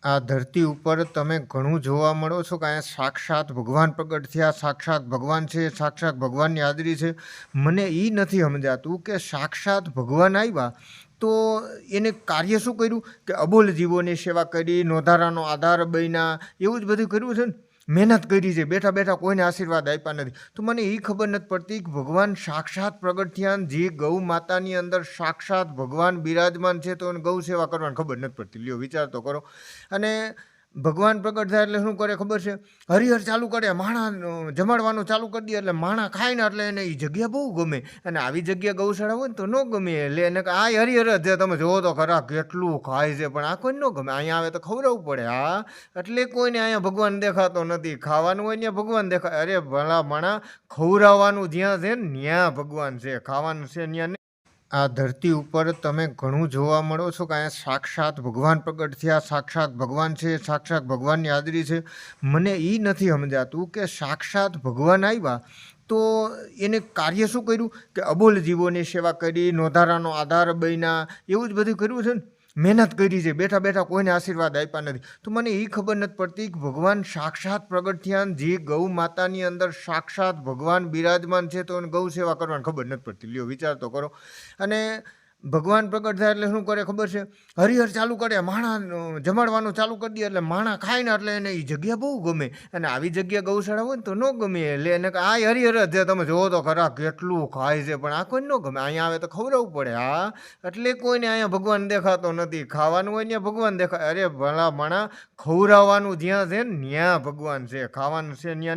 આ ધરતી ઉપર તમે ઘણું જોવા મળો છો કે અહીંયા સાક્ષાત ભગવાન પ્રગટ થયા, સાક્ષાત ભગવાન છે, સાક્ષાત ભગવાનની હાજરી છે. મને એ નથી સમજાતું કે સાક્ષાત ભગવાન આવ્યા તો એને કાર્ય શું કર્યું કે અબોલ જીવોની સેવા કરી, નોધારાનો આધાર બન્યા, એવું જ બધું કર્યું છે ને. મહેનત કરી છે, બેઠા બેઠા કોઈને આશીર્વાદ આપ્યા નથી. તો મને એ ખબર નથી પડતી કે ભગવાન સાક્ષાત પ્રગટ થયા, જે ગૌ માતાની અંદર સાક્ષાત ભગવાન બિરાજમાન છે, તો એને ગૌ સેવા કરવાની ખબર નથી પડતી. લ્યો વિચાર તો કરો. અને ભગવાન પ્રગટ થાય એટલે શું કરે ખબર છે? હરિહર ચાલુ કરે, માણા જમાડવાનું ચાલુ કરી દે, એટલે માણા ખાય ને એટલે એને એ જગ્યા બહુ ગમે. અને આવી જગ્યા ગૌશાળા હોય ને તો ન ગમે. એટલે એને આ હરિહર જ છે, તમે જોવો તો ખરા કેટલું ખાય છે, પણ આ કોઈને ન ગમે. અહીંયા આવે તો ખવડાવવું પડે. હા, એટલે કોઈને અહીંયા ભગવાન દેખાતો નથી. ખાવાનું હોય ત્યાં ભગવાન દેખાય. અરે ભલા માણા, ખવડાવવાનું જ્યાં છે ને ત્યાં ભગવાન છે, ખાવાનું છે ત્યાં. આ ધરતી ઉપર તમે ઘણું જોવા મળો છો કે અહીંયા સાક્ષાત ભગવાન પ્રગટ થયા, સાક્ષાત ભગવાન છે, સાક્ષાત ભગવાનની હાજરી છે. મને એ નથી સમજાતું કે સાક્ષાત ભગવાન આવ્યા તો એને કાર્ય શું કર્યું કે અબોલ જીવોની સેવા કરી, નોધારાનો આધાર બન્યા, એવું જ બધું કર્યું છે ને. મહેનત કરી છે, બેઠા બેઠા કોઈને આશીર્વાદ આપ્યા નથી. તો મને એ ખબર નથી પડતી કે ભગવાન સાક્ષાત પ્રગટ થયા, જે ગૌ માતાની અંદર સાક્ષાત ભગવાન બિરાજમાન છે, તો એને ગૌ સેવા કરવાની ખબર નથી પડતી. લ્યો વિચાર તો કરો. અને ભગવાન પ્રગટ થાય એટલે શું કરે ખબર છે? હરિહર ચાલુ કરે, માણા જમાડવાનું ચાલુ કરી દે, એટલે માણા ખાય ને એટલે એને એ જગ્યા બહુ ગમે. અને આવી જગ્યા ગૌશાળા હોય ને તો ન ગમે. એટલે એને આ હરિહર જ છે, તમે જોવો તો ખરા કેટલું ખાય છે, પણ આ કોઈને ન ગમે. અહીંયા આવે તો ખવડાવવું પડે. હા, એટલે કોઈને અહીંયા ભગવાન દેખાતો નથી. ખાવાનું હોય ત્યાં ભગવાન દેખાય. અરે ભલા માણા, ખવડાવવાનું જ્યાં છે ને ત્યાં ભગવાન છે, ખાવાનું છે ત્યાં.